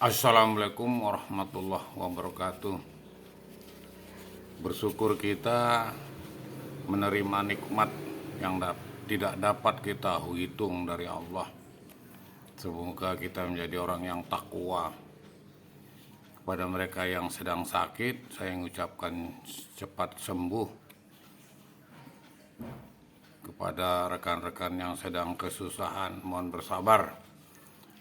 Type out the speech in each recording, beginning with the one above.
Assalamualaikum warahmatullahi wabarakatuh. Bersyukur kita menerima nikmat yang tidak dapat kita hitung dari Allah. Semoga kita menjadi orang yang takwa. Kepada mereka yang sedang sakit, saya mengucapkan cepat sembuh. Kepada rekan-rekan yang sedang kesusahan, mohon bersabar.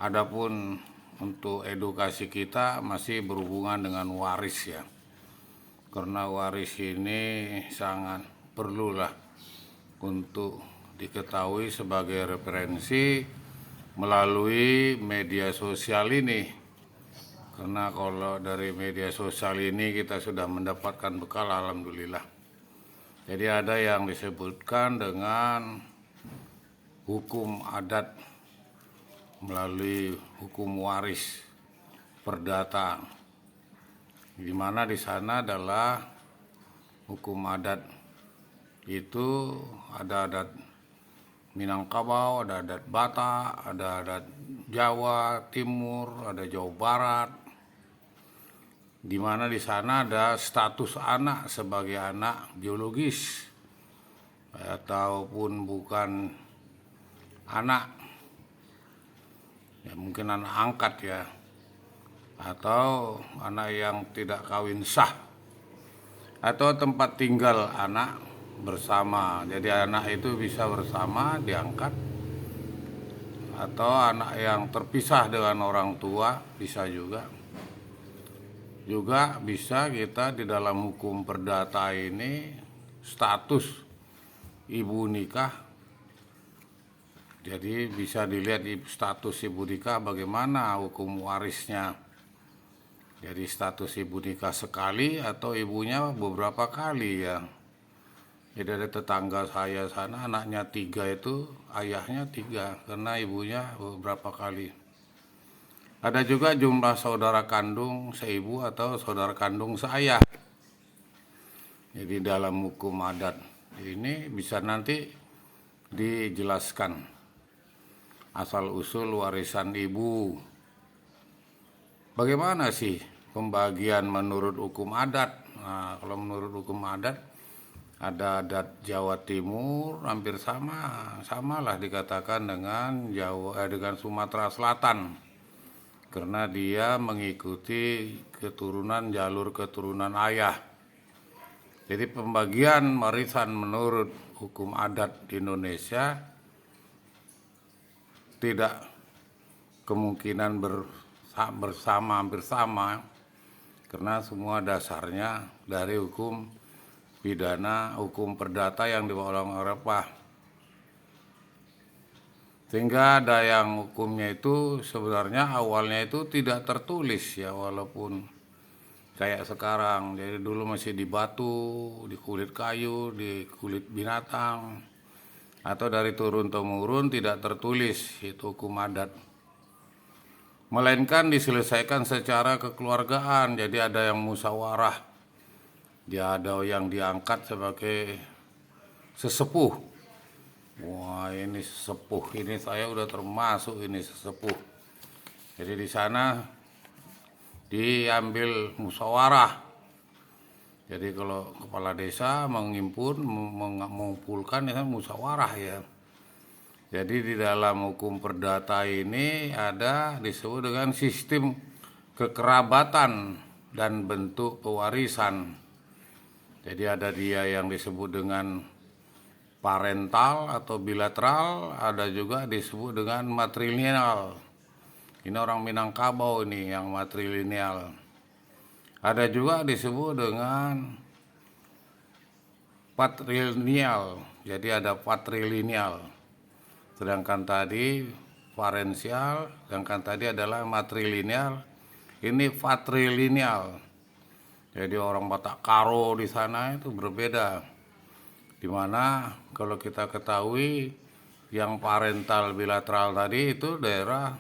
Adapun untuk edukasi kita masih berhubungan dengan waris ya. Karena waris ini sangat perlulah untuk diketahui sebagai referensi melalui media sosial ini. Karena kalau dari media sosial ini kita sudah mendapatkan bekal, alhamdulillah. Jadi ada yang disebutkan dengan hukum adat melalui hukum waris perdata, di mana di sana adalah hukum adat itu ada adat Minangkabau, ada adat Batak, ada adat Jawa Timur, ada Jawa Barat, di mana di sana ada status anak sebagai anak biologis ataupun bukan anak, ya mungkin anak angkat ya, atau anak yang tidak kawin sah, atau tempat tinggal anak bersama. Jadi anak itu bisa bersama diangkat, atau anak yang terpisah dengan orang tua bisa juga. Juga bisa kita di dalam hukum perdata ini status ibu nikah. Jadi bisa dilihat di status ibu nikah bagaimana hukum warisnya. Jadi status ibu nikah sekali atau ibunya beberapa kali ya. Jadi ada tetangga saya sana anaknya 3 itu, ayahnya 3 karena ibunya beberapa kali. Ada juga jumlah saudara kandung seibu atau saudara kandung seayah. Jadi dalam hukum adat ini bisa nanti dijelaskan asal usul warisan ibu. Bagaimana sih pembagian menurut hukum adat? Nah, kalau menurut hukum adat ada adat Jawa Timur hampir samalah dikatakan dengan dengan Sumatera Selatan. Karena dia mengikuti jalur keturunan ayah. Jadi pembagian warisan menurut hukum adat di Indonesia tidak kemungkinan hampir sama, karena semua dasarnya dari hukum pidana, hukum perdata yang dibawa oleh Eropa. Sehingga ada yang hukumnya itu sebenarnya awalnya itu tidak tertulis ya, walaupun kayak sekarang. Jadi dulu masih di batu, di kulit kayu, di kulit binatang, atau dari turun-temurun tidak tertulis itu hukum adat. Melainkan diselesaikan secara kekeluargaan. Jadi ada yang musyawarah, dia ada yang diangkat sebagai sesepuh. Wah, ini sesepuh, ini saya udah termasuk ini sesepuh. Jadi di sana diambil musyawarah. Jadi kalau kepala desa mengumpulkan ya musyawarah ya. Jadi di dalam hukum perdata ini ada disebut dengan sistem kekerabatan dan bentuk pewarisan. Jadi ada dia yang disebut dengan parental atau bilateral, ada juga disebut dengan matrilineal. Ini orang Minangkabau ini yang matrilineal. Ada juga disebut dengan patrilineal. Jadi ada patrilineal. Sedangkan tadi parensial, sedangkan tadi adalah matrilineal. Ini patrilineal. Jadi orang Batak Karo di sana itu berbeda. Dimana kalau kita ketahui yang parental bilateral tadi itu daerah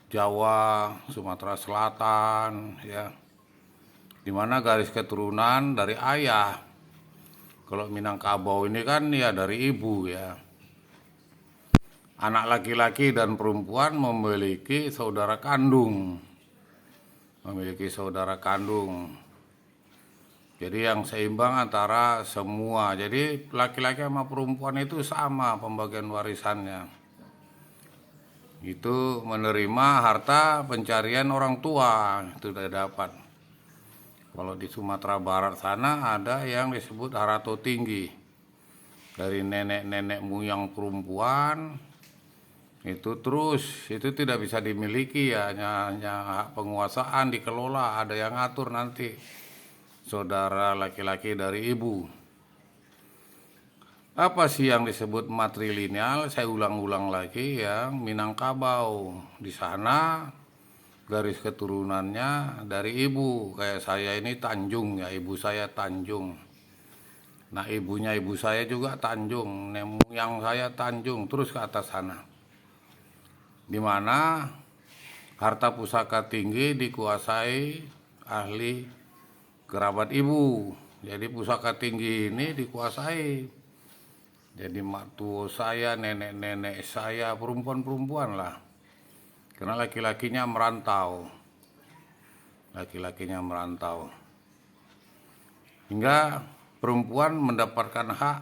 Jawa, Sumatera Selatan ya, dimana garis keturunan dari ayah. Kalau Minangkabau ini kan ya dari ibu ya. Anak laki-laki dan perempuan memiliki saudara kandung. memiliki saudara kandung. Jadi yang seimbang antara semua. Jadi laki-laki sama perempuan itu sama pembagian warisannya. Itu menerima harta pencarian orang tua, itu sudah dapat. Kalau di Sumatera Barat sana ada yang disebut harato tinggi. Dari nenek-nenek moyang perempuan itu terus itu tidak bisa dimiliki ya, hanya hak penguasaan dikelola, ada yang ngatur nanti saudara laki-laki dari ibu. Apa sih yang disebut matrilineal? Saya ulang-ulang lagi, yang Minangkabau. Di sana garis keturunannya dari ibu. Kayak saya ini Tanjung ya, ibu saya Tanjung. Nah, ibunya ibu saya juga Tanjung, nenek moyang saya Tanjung, terus ke atas sana. Di mana harta pusaka tinggi dikuasai ahli kerabat ibu. Jadi pusaka tinggi ini dikuasai. Jadi mak tua saya, nenek-nenek saya, perempuan-perempuan lah. Karena laki-lakinya merantau. Laki-lakinya merantau. Hingga perempuan mendapatkan hak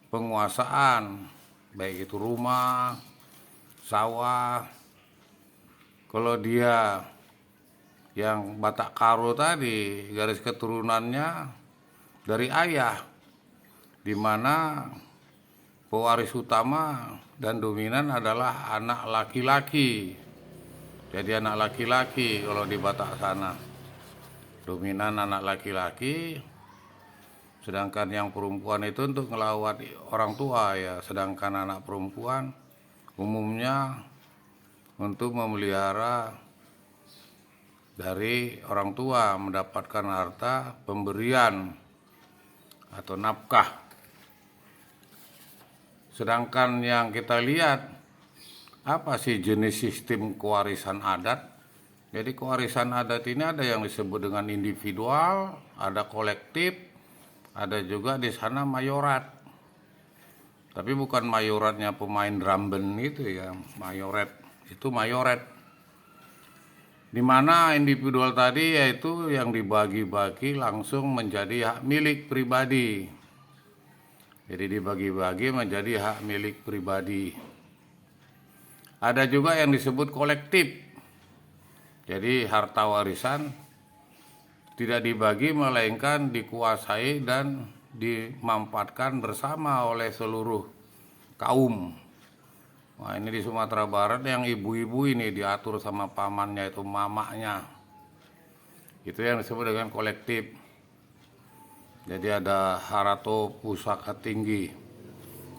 penguasaan, baik itu rumah, sawah. Kalau dia yang Batak Karo tadi, garis keturunannya dari ayah, di mana pewaris utama dan dominan adalah anak laki-laki. Jadi anak laki-laki kalau di Batak sana, dominan anak laki-laki, sedangkan yang perempuan itu untuk ngelawat orang tua ya. Sedangkan anak perempuan umumnya untuk memelihara dari orang tua, mendapatkan harta pemberian atau nafkah. Sedangkan yang kita lihat, apa sih jenis sistem kewarisan adat? Jadi kewarisan adat ini ada yang disebut dengan individual, ada kolektif, ada juga di sana mayorat. Tapi bukan mayoratnya pemain drum band itu ya, mayoret. Itu mayoret. Di mana individual tadi yaitu yang dibagi-bagi langsung menjadi hak milik pribadi. Jadi dibagi-bagi menjadi hak milik pribadi. Ada juga yang disebut kolektif. Jadi harta warisan tidak dibagi melainkan dikuasai dan dimanfaatkan bersama oleh seluruh kaum. Nah, ini di Sumatera Barat yang ibu-ibu ini diatur sama pamannya, itu mamaknya. Itu yang disebut dengan kolektif. Jadi ada harato pusaka tinggi.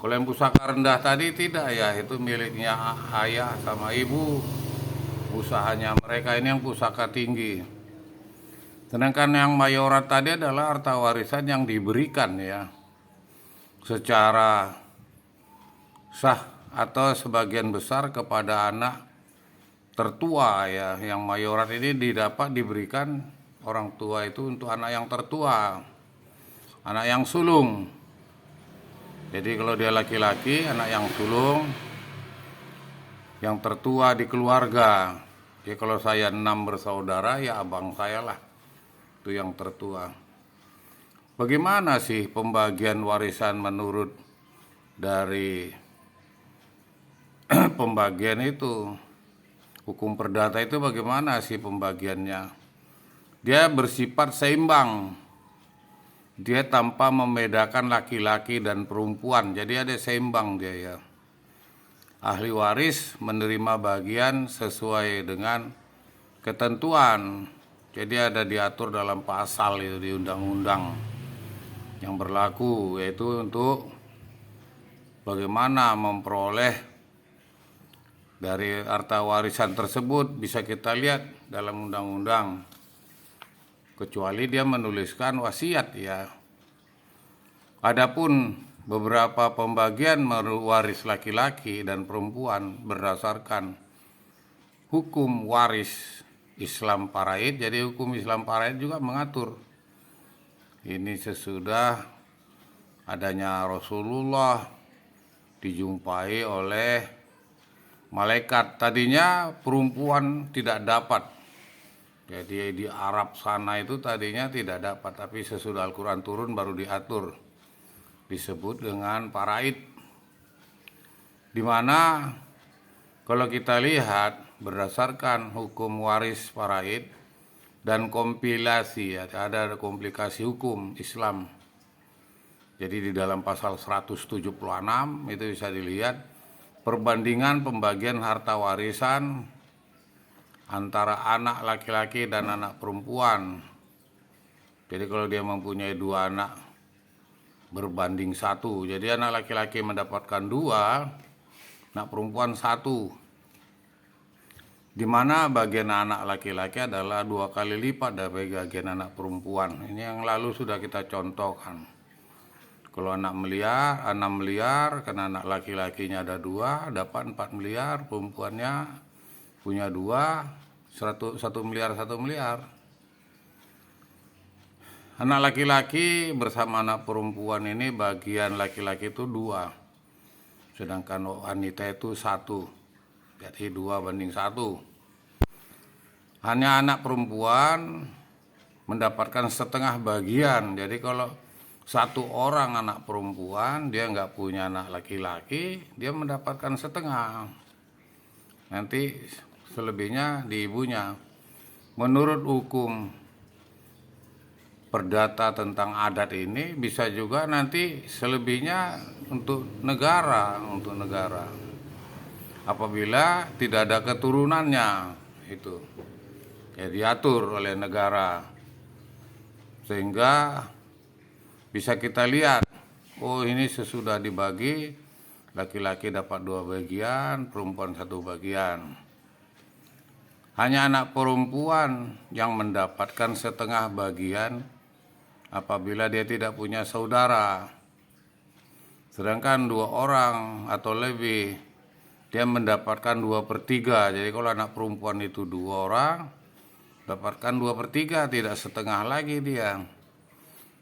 Kalau yang pusaka rendah tadi tidak ya, itu miliknya ayah sama ibu. Usahanya mereka ini yang pusaka tinggi. Sedangkan yang mayorat tadi adalah harta warisan yang diberikan ya, secara sah atau sebagian besar kepada anak tertua ya. Yang mayorat ini diberikan orang tua itu untuk anak yang tertua, anak yang sulung. Jadi kalau dia laki-laki, anak yang sulung, yang tertua di keluarga. Ya kalau saya 6 bersaudara, ya abang saya lah, itu yang tertua. Bagaimana sih pembagian warisan menurut dari pembagian itu? Hukum perdata itu bagaimana sih pembagiannya? Dia bersifat seimbang. Dia tanpa membedakan laki-laki dan perempuan. Jadi ada seimbang dia ya. Ahli waris menerima bagian sesuai dengan ketentuan. Jadi ada diatur dalam pasal itu di undang-undang yang berlaku, yaitu untuk bagaimana memperoleh dari harta warisan tersebut. Bisa kita lihat dalam undang-undang, kecuali dia menuliskan wasiat ya. Adapun beberapa pembagian waris laki-laki dan perempuan berdasarkan hukum waris Islam Paraid. Jadi hukum Islam Paraid juga mengatur ini sesudah adanya Rasulullah dijumpai oleh malaikat. Tadinya perempuan tidak dapat Jadi di Arab sana itu tadinya tidak dapat, tapi sesudah Al-Quran turun baru diatur, disebut dengan faraid. Dimana kalau kita lihat berdasarkan hukum waris faraid dan kompilasi, ada komplikasi hukum Islam. Jadi di dalam pasal 176 itu bisa dilihat perbandingan pembagian harta warisan antara anak laki-laki dan anak perempuan. Jadi kalau dia mempunyai 2 anak berbanding 1, jadi anak laki-laki mendapatkan 2, anak perempuan 1. Di mana bagian anak laki-laki adalah 2 kali lipat dari bagian anak perempuan. Ini yang lalu sudah kita contohkan. Kalau anak 6 miliar, karena anak laki-lakinya ada 2, dapat 4 miliar, perempuannya punya 2, 1 miliar 1 miliar. Anak laki-laki bersama anak perempuan ini bagian laki-laki itu 2, sedangkan wanita itu 1, jadi 2:1. Hanya anak perempuan mendapatkan setengah bagian. Jadi kalau 1 orang anak perempuan dia nggak punya anak laki-laki, dia mendapatkan setengah. Nanti selebihnya di ibunya. Menurut hukum perdata tentang adat ini bisa juga nanti selebihnya untuk negara, apabila tidak ada keturunannya, itu ya diatur oleh negara, sehingga bisa kita lihat, oh ini sesudah dibagi, laki-laki dapat 2 bagian, perempuan 1 bagian. Hanya anak perempuan yang mendapatkan setengah bagian apabila dia tidak punya saudara. Sedangkan 2 orang atau lebih, dia mendapatkan 2/3. Jadi kalau anak perempuan itu 2 orang, dapatkan 2/3, tidak setengah lagi dia.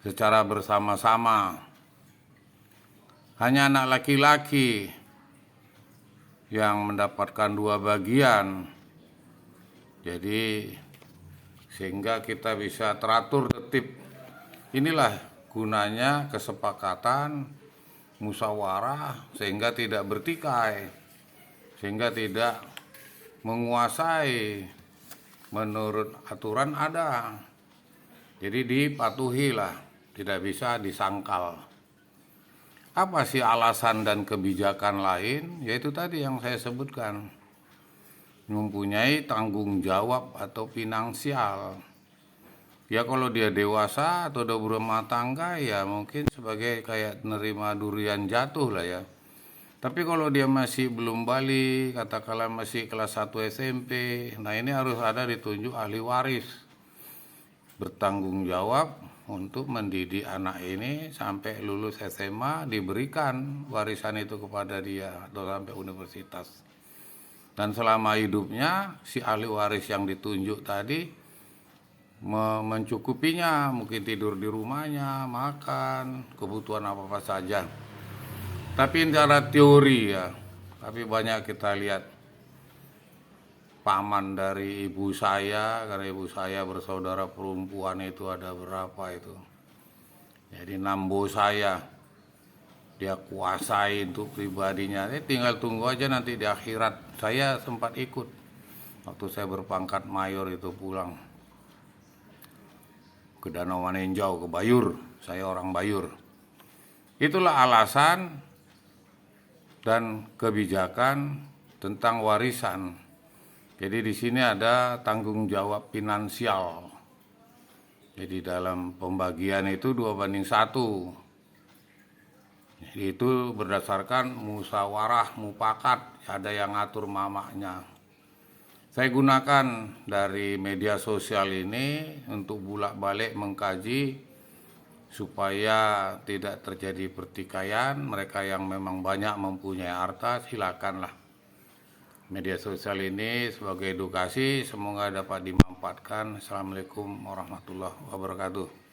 Secara bersama-sama. Hanya anak laki-laki yang mendapatkan 2 bagian. Jadi sehingga kita bisa teratur tertib. Inilah gunanya kesepakatan, musyawarah, sehingga tidak bertikai, sehingga tidak menguasai menurut aturan ada. Jadi dipatuhilah, tidak bisa disangkal. Apa sih alasan dan kebijakan lain? Yaitu tadi yang saya sebutkan. Mempunyai tanggung jawab atau finansial. Ya kalau dia dewasa atau udah berumah tangga ya mungkin sebagai kayak nerima durian jatuh lah ya. Tapi kalau dia masih belum balik, katakanlah masih kelas 1 SMP, nah ini harus ada ditunjuk ahli waris. Bertanggung jawab untuk mendidik anak ini sampai lulus SMA, diberikan warisan itu kepada dia atau sampai universitas. Dan selama hidupnya si ahli waris yang ditunjuk tadi mencukupinya, mungkin tidur di rumahnya, makan, kebutuhan apa-apa saja. Tapi secara teori ya, tapi banyak kita lihat paman dari ibu saya, karena ibu saya bersaudara perempuan itu ada berapa itu. Jadi nambo saya, dia kuasai untuk pribadinya. Tinggal tunggu aja nanti di akhirat. Saya sempat ikut waktu saya berpangkat mayor itu pulang ke Danau Manenjau, ke Bayur. Saya orang Bayur. Itulah alasan dan kebijakan tentang warisan. Jadi di sini ada tanggung jawab finansial. Jadi dalam pembagian itu 2:1. Itu berdasarkan musyawarah mufakat, ada yang ngatur mamanya. Saya gunakan dari media sosial ini untuk bolak-balik mengkaji supaya tidak terjadi pertikaian. Mereka yang memang banyak mempunyai harta silakanlah. Media sosial ini sebagai edukasi, semoga dapat dimanfaatkan. Assalamualaikum warahmatullahi wabarakatuh.